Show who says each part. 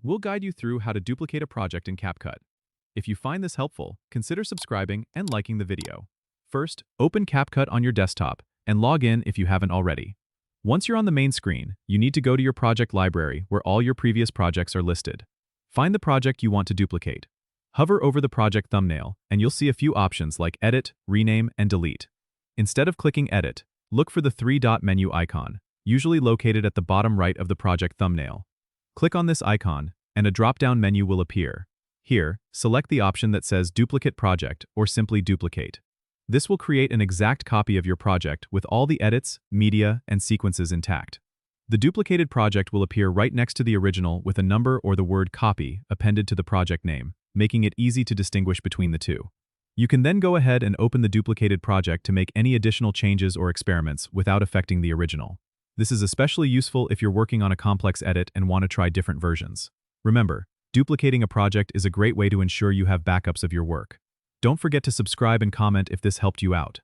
Speaker 1: We'll guide you through how to duplicate a project in CapCut. If you find this helpful, consider subscribing and liking the video. First, open CapCut on your desktop and log in if you haven't already. Once you're on the main screen, you need to go to your project library where all your previous projects are listed. Find the project you want to duplicate. Hover over the project thumbnail, and you'll see a few options like Edit, Rename, and Delete. Instead of clicking Edit, look for the three-dot menu icon, usually located at the bottom right of the project thumbnail. Click on this icon, and a drop-down menu will appear. Here, select the option that says Duplicate Project or simply Duplicate. This will create an exact copy of your project with all the edits, media, and sequences intact. The duplicated project will appear right next to the original with a number or the word Copy appended to the project name, making it easy to distinguish between the two. You can then go ahead and open the duplicated project to make any additional changes or experiments without affecting the original. This is especially useful if you're working on a complex edit and want to try different versions. Remember, duplicating a project is a great way to ensure you have backups of your work. Don't forget to subscribe and comment if this helped you out.